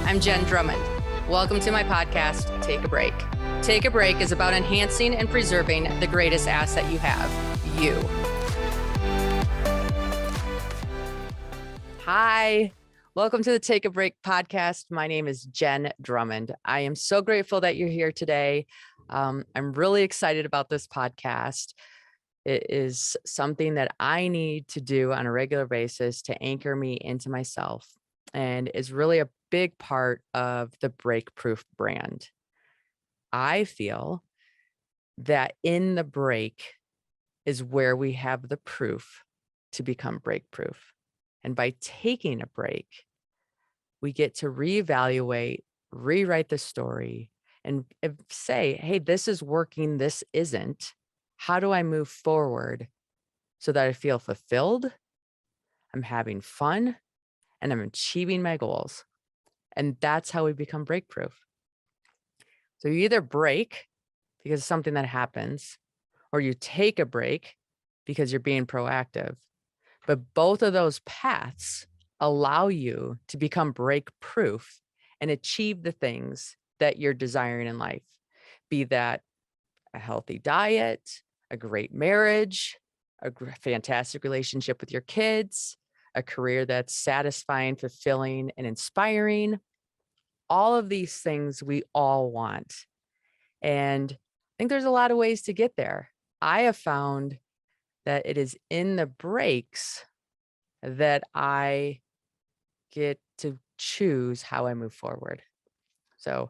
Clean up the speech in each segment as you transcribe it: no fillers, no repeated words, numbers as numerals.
I'm Jenn Drummond. Welcome to my podcast, Take a Break. Take a Break is about enhancing and preserving the greatest asset you have, you. Hi, welcome to the Take a Break podcast. My name is Jenn Drummond. I am so grateful that you're here today. I'm really excited about this podcast. It is something that I need to do on a regular basis to anchor me into myself, and is really a big part of the BreakProof brand. I feel that in the break is where we have the proof to become breakproof. And by taking a break, we get to reevaluate, rewrite the story, and say, hey, this is working, this isn't. How do I move forward so that I feel fulfilled, I'm having fun, and I'm achieving my goals? And that's how we become breakproof. So you either break because of something that happens, or you take a break because you're being proactive. But both of those paths allow you to become breakproof and achieve the things that you're desiring in life, be that a healthy diet, a great marriage, a fantastic relationship with your kids, a career that's satisfying, fulfilling, and inspiring. All of these things we all want. And I think there's a lot of ways to get there. I have found that it is in the breaks that I get to choose how I move forward. So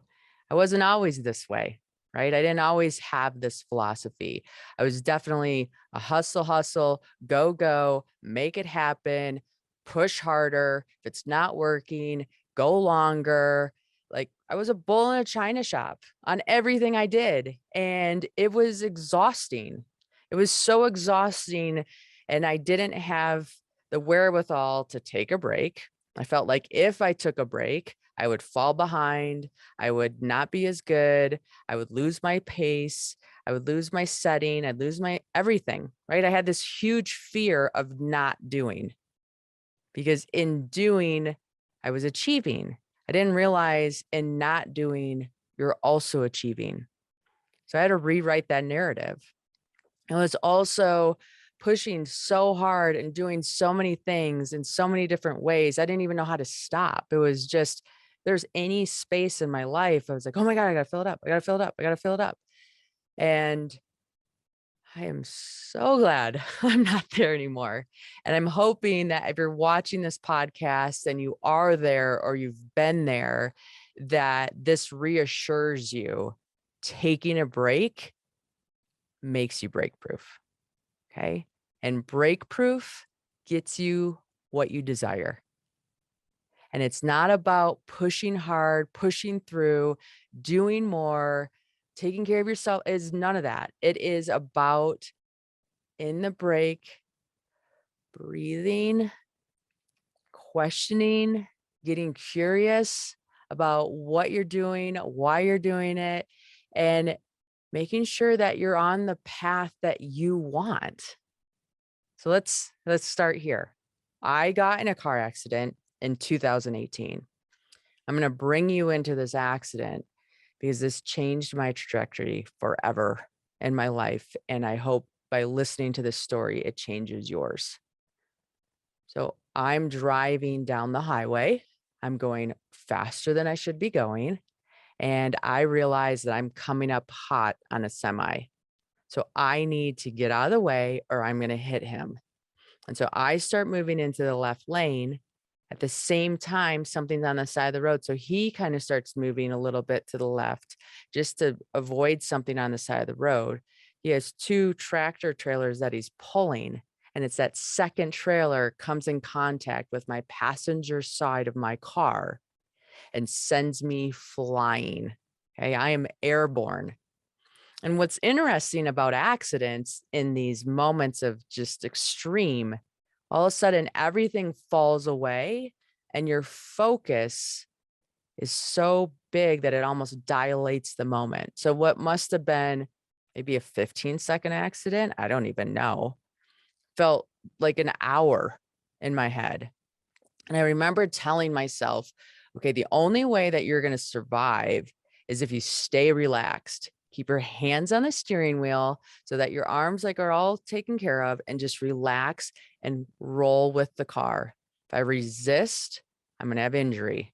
I wasn't always this way, right? I didn't always have this philosophy. I was definitely a hustle, go, make it happen, push harder. If it's not working, go longer. Like I was a bull in a china shop on everything I did. And it was exhausting. It was so exhausting. And I didn't have the wherewithal to take a break. I felt like if I took a break, I would fall behind. I would not be as good. I would lose my pace. I would lose my setting. I'd lose my everything, right? I had this huge fear of not doing, because in doing, I was achieving. I didn't realize in not doing, you're also achieving. So I had to rewrite that narrative. I was also pushing so hard and doing so many things in so many different ways. I didn't even know how to stop. It was just, there's any space in my life, I was like, oh my God, I got to fill it up. I got to fill it up. I got to fill it up. And I am so glad I'm not there anymore. And I'm hoping that if you're watching this podcast and you are there or you've been there, that this reassures you taking a break makes you breakproof. Okay. And breakproof gets you what you desire. And it's not about pushing hard, pushing through, doing more, taking care of yourself. Is none of that. It is about in the break, breathing, questioning, getting curious about what you're doing, why you're doing it, and making sure that you're on the path that you want. So let's start here. I got in a car accident in 2018. I'm going to bring you into this accident because this changed my trajectory forever in my life. And I hope by listening to this story, it changes yours. So I'm driving down the highway. I'm going faster than I should be going. And I realize that I'm coming up hot on a semi. So I need to get out of the way or I'm going to hit him. And so I start moving into the left lane. At the same time, something's on the side of the road. So he kind of starts moving a little bit to the left just to avoid something on the side of the road. He has two tractor trailers that he's pulling. And it's that second trailer comes in contact with my passenger side of my car and sends me flying. Okay, I am airborne. And what's interesting about accidents in these moments of just extreme, all of a sudden everything falls away and your focus is so big that it almost dilates the moment. So what must have been maybe a 15-second accident, I don't even know, felt like an hour in my head. And I remember telling myself, Okay, the only way that you're going to survive is if you stay relaxed. Keep your hands on the steering wheel so that your arms like are all taken care of, and just relax and roll with the car. If I resist, I'm going to have injury.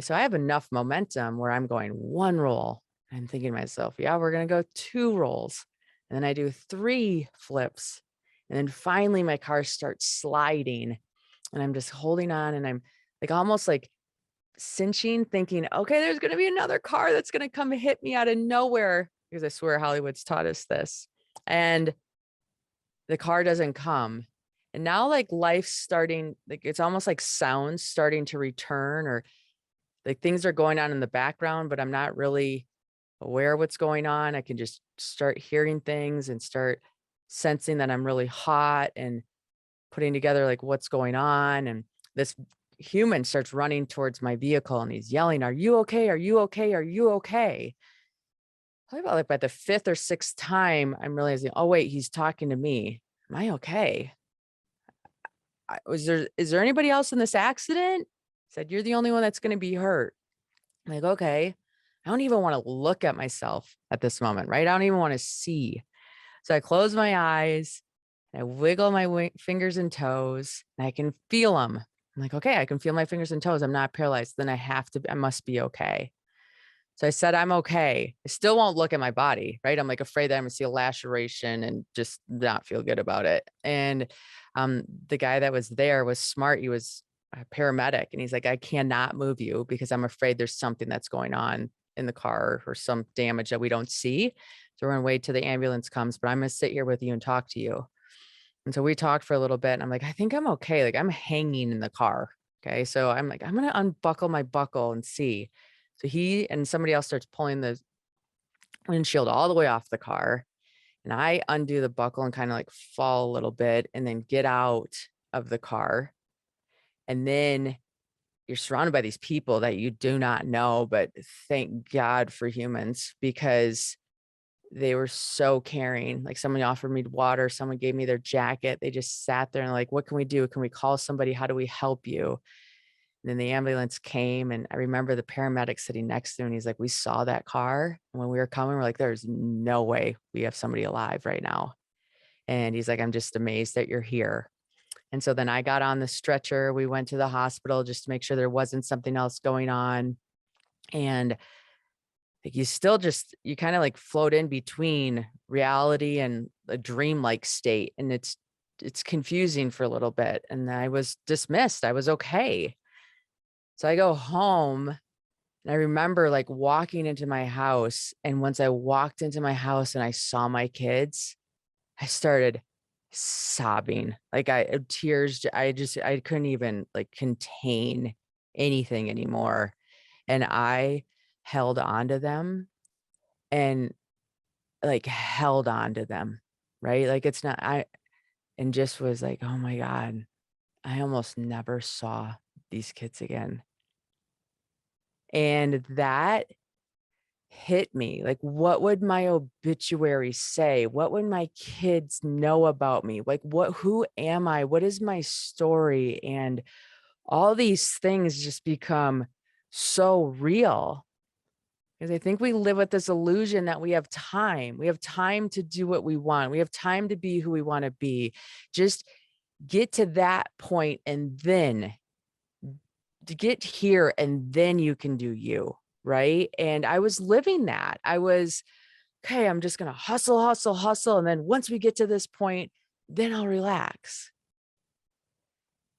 So I have enough momentum where I'm going one roll. I'm thinking to myself, yeah, we're going to go 2 rolls. And then I do 3 flips. And then finally my car starts sliding, and I'm just holding on, and I'm like almost like cinching, thinking, okay, there's going to be another car that's going to come hit me out of nowhere, because I swear Hollywood's taught us this. And the car doesn't come. And now like life's starting, like it's almost like sounds starting to return, or like things are going on in the background, but I'm not really aware of what's going on. I can just start hearing things and start sensing that I'm really hot, and putting together like what's going on. And this human starts running towards my vehicle, and he's yelling, "Are you okay? Are you okay? Are you okay?" Probably about like by the 5th or 6th time, I'm realizing, oh wait, he's talking to me. Am I okay? Is there anybody else in this accident? He said, "You're the only one that's going to be hurt." I'm like, okay. I don't even want to look at myself at this moment, right? I don't even want to see. So I close my eyes, and I wiggle my fingers and toes, and I can feel them. I'm like, okay, I can feel my fingers and toes. I'm not paralyzed. Then I must be okay. So I said, I'm okay. I still won't look at my body, right? I'm like afraid that I'm gonna see a laceration and just not feel good about it. And the guy that was there was smart. He was a paramedic, and he's like, I cannot move you because I'm afraid there's something that's going on in the car, or some damage that we don't see. So we're gonna wait till the ambulance comes, but I'm gonna sit here with you and talk to you. And so we talked for a little bit, and I'm like, I think I'm okay. Like I'm hanging in the car. Okay. So I'm like, I'm going to unbuckle my buckle and see. So he and somebody else starts pulling the windshield all the way off the car. And I undo the buckle and kind of like fall a little bit, and then get out of the car. And then you're surrounded by these people that you do not know, but thank God for humans, because they were so caring. Like someone offered me water, someone gave me their jacket. They just sat there and like, what can we do? Can we call somebody? How do we help you? And then the ambulance came, and I remember the paramedic sitting next to me, and he's like, we saw that car. And when we were coming, we're like, there's no way we have somebody alive right now. And he's like, I'm just amazed that you're here. And so then I got on the stretcher. We went to the hospital just to make sure there wasn't something else going on. And like you kind of like float in between reality and a dreamlike state. And it's confusing for a little bit. And I was dismissed. I was okay. So I go home, and I remember like walking into my house. And once I walked into my house and I saw my kids, I started sobbing. Like tears, I couldn't even like contain anything anymore. And I held on to them, and like held on to them, right? Like it's not, and just was like, oh my God, I almost never saw these kids again. And that hit me. Like, what would my obituary say? What would my kids know about me? Like, who am I? What is my story? And all these things just become so real, because I think we live with this illusion that we have time. We have time to do what we want. We have time to be who we want to be. Just get to that point, and then to get here, and then you can do you. Right. And I was living that. I was, okay, I'm just going to hustle, hustle, hustle. And then once we get to this point, then I'll relax.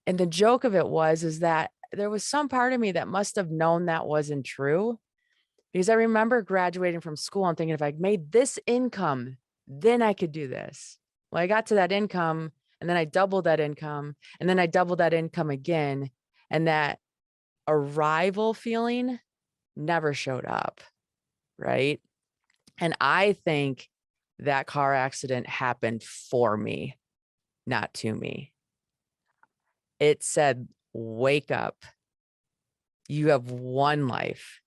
And the joke of it is that there was some part of me that must have known that wasn't true, because I remember graduating from school and thinking, if I made this income, then I could do this. Well, I got to that income, and then I doubled that income, and then I doubled that income again. And that arrival feeling never showed up. Right. And I think that car accident happened for me, not to me. It said, wake up. You have one life.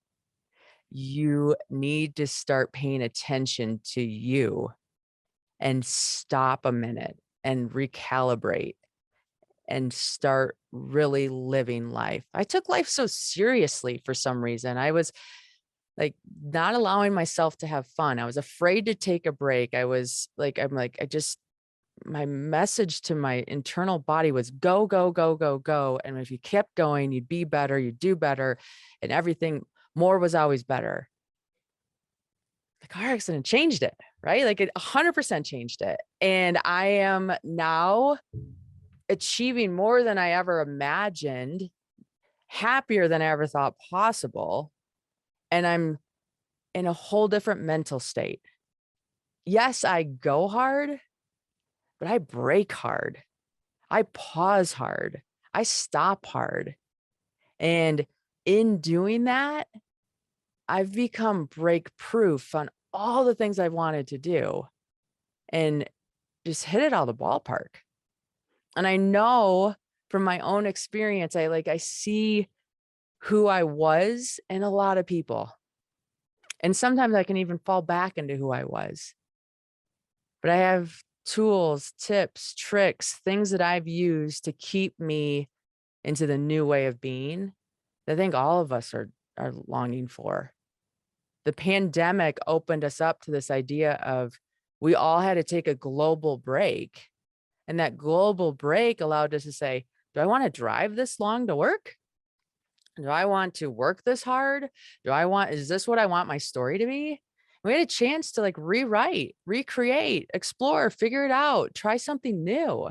You need to start paying attention to you, and stop a minute and recalibrate. and start really living life. I took life so seriously for some reason. I was like not allowing myself to have fun. I was afraid to take a break. My message to my internal body was go, go, go, go, go. And if you kept going, you'd be better, you'd do better, and everything more was always better. The car accident changed it, right? Like it 100% changed it. And I am now achieving more than I ever imagined, happier than I ever thought possible. And I'm in a whole different mental state. Yes, I go hard, but I break hard. I pause hard. I stop hard. And in doing that, I've become break proof on all the things I've wanted to do and just hit it out of the ballpark. And I know from my own experience, I see who I was in a lot of people. And sometimes I can even fall back into who I was. But I have tools, tips, tricks, things that I've used to keep me into the new way of being that I think all of us are longing for. The pandemic opened us up to this idea of we all had to take a global break. And that global break allowed us to say, do I want to drive this long to work? Do I want to work this hard? Is this what I want my story to be? We had a chance to like rewrite, recreate, explore, figure it out, try something new.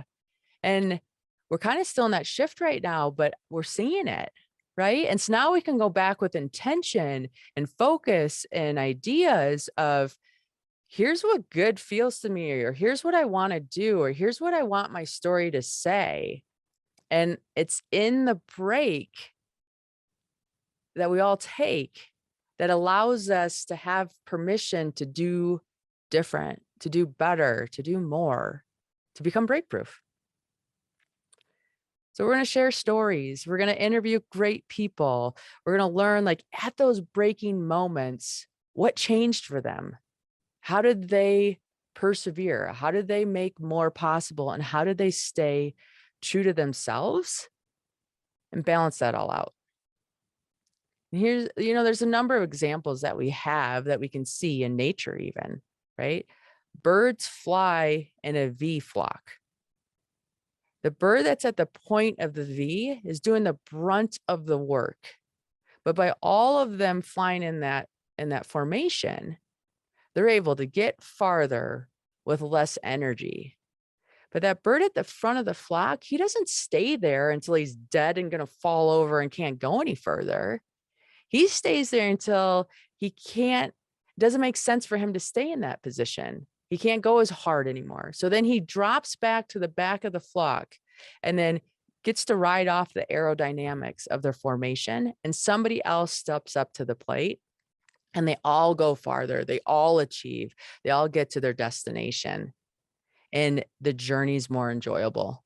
And we're kind of still in that shift right now, but we're seeing it, right? And so now we can go back with intention and focus and ideas of here's what good feels to me, or here's what I want to do, or here's what I want my story to say. And it's in the break that we all take that allows us to have permission to do different, to do better, to do more, to become breakproof. So we're going to share stories. We're going to interview great people. We're going to learn like at those breaking moments, what changed for them? How did they persevere? How did they make more possible? And how did they stay true to themselves and balance that all out? And there's a number of examples that we have that we can see in nature even, right? Birds fly in a V flock. The bird that's at the point of the V is doing the brunt of the work. But by all of them flying in that formation, they're able to get farther with less energy. But that bird at the front of the flock, he doesn't stay there until he's dead and going to fall over and can't go any further. He stays there until it doesn't make sense for him to stay in that position. He can't go as hard anymore. So then he drops back to the back of the flock and then gets to ride off the aerodynamics of their formation. And somebody else steps up to the plate and they all go farther. They all achieve. They all get to their destination. And the journey's more enjoyable.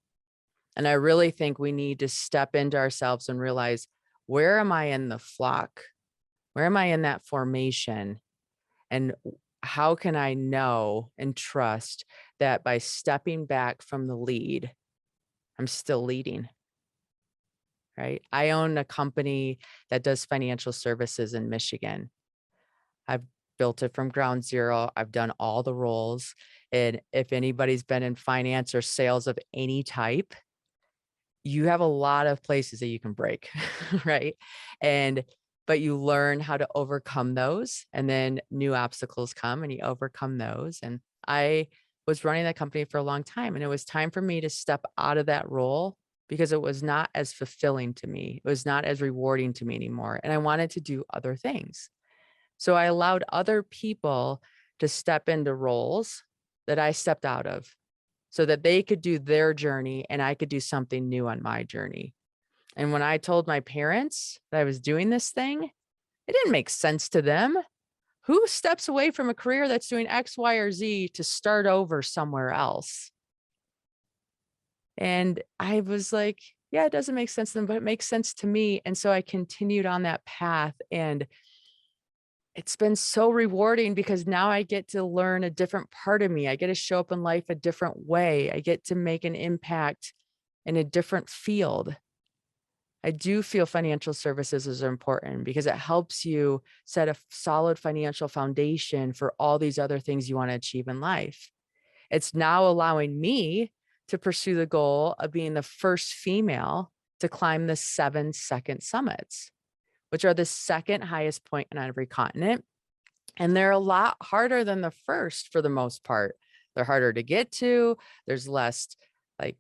And I really think we need to step into ourselves and realize, where am I in the flock? Where am I in that formation? And how can I know and trust that by stepping back from the lead, I'm still leading, right? I own a company that does financial services in Michigan. I've built it from ground zero. I've done all the roles. And if anybody's been in finance or sales of any type, you have a lot of places that you can break, right? But you learn how to overcome those, and then new obstacles come and you overcome those. And I was running that company for a long time, and it was time for me to step out of that role because it was not as fulfilling to me. It was not as rewarding to me anymore. And I wanted to do other things. So I allowed other people to step into roles that I stepped out of so that they could do their journey and I could do something new on my journey. And when I told my parents that I was doing this thing, it didn't make sense to them. Who steps away from a career that's doing X, Y, or Z to start over somewhere else? And I was like, yeah, it doesn't make sense to them, but it makes sense to me. And so I continued on that path, and it's been so rewarding because now I get to learn a different part of me. I get to show up in life a different way. I get to make an impact in a different field. I do feel financial services is important because it helps you set a solid financial foundation for all these other things you want to achieve in life. It's now allowing me to pursue the goal of being the first female to climb the 7 summits, which are the second highest point on every continent. And they're a lot harder than the first for the most part. They're harder to get to. There's less like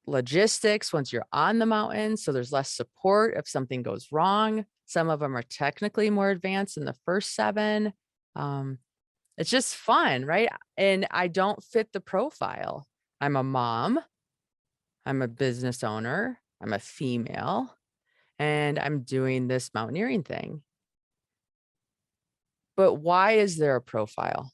logistics once you're on the mountain. So there's less support if something goes wrong. Some of them are technically more advanced than the first 7. It's just fun, right? And I don't fit the profile. I'm a mom. I'm a business owner. I'm a female. And I'm doing this mountaineering thing. But why is there a profile?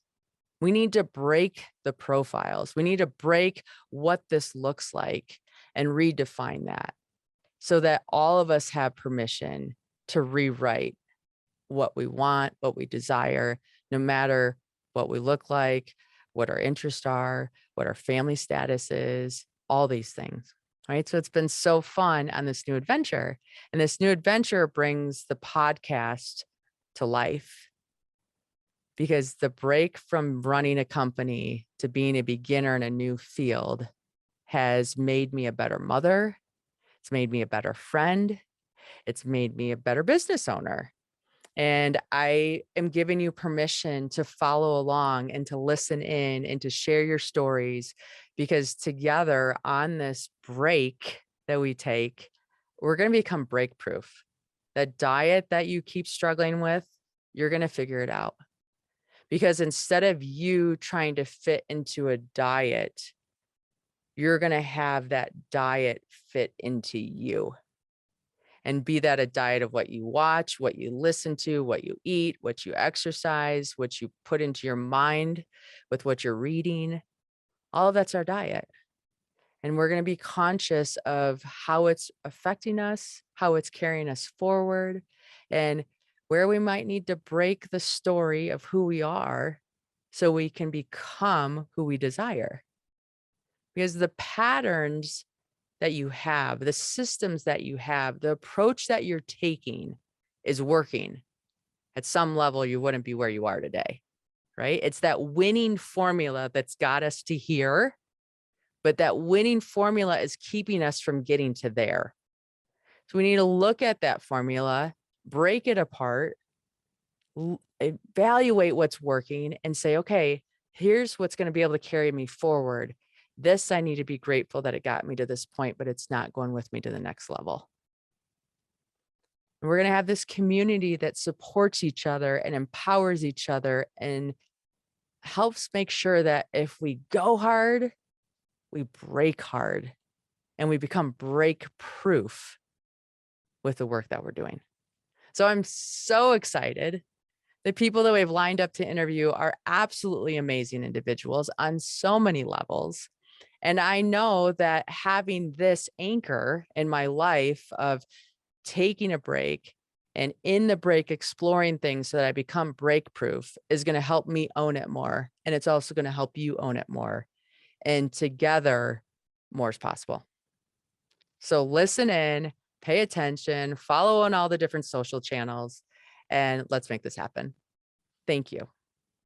We need to break the profiles. We need to break what this looks like and redefine that so that all of us have permission to rewrite what we want, what we desire, no matter what we look like, what our interests are, what our family status is, all these things. Right. So it's been so fun on this new adventure. And this new adventure brings the podcast to life. Because the break from running a company to being a beginner in a new field has made me a better mother. It's made me a better friend. It's made me a better business owner. And I am giving you permission to follow along and to listen in and to share your stories, because together on this break that we take, we're going to become BreakProof. That diet that you keep struggling with, you're going to figure it out. Because instead of you trying to fit into a diet, you're going to have that diet fit into you. And be that a diet of what you watch, what you listen to, what you eat, what you exercise, what you put into your mind with what you're reading. All of that's our diet. And we're going to be conscious of how it's affecting us, how it's carrying us forward, and where we might need to break the story of who we are so we can become who we desire. Because the patterns that you have, the systems that you have, the approach that you're taking is working. At some level, you wouldn't be where you are today, right? It's that winning formula that's got us to here, but that winning formula is keeping us from getting to there. So we need to look at that formula, break it apart, evaluate what's working, and say, okay, here's what's going to be able to carry me forward. This, I need to be grateful that it got me to this point, but it's not going with me to the next level. And we're going to have this community that supports each other and empowers each other and helps make sure that if we go hard, we break hard and we become break proof with the work that we're doing. So I'm so excited. The people that we've lined up to interview are absolutely amazing individuals on so many levels. And I know that having this anchor in my life of taking a break and in the break exploring things so that I become break proof is going to help me own it more. And it's also going to help you own it more. And together, more is possible. So listen in, pay attention, follow on all the different social channels, and let's make this happen. Thank you.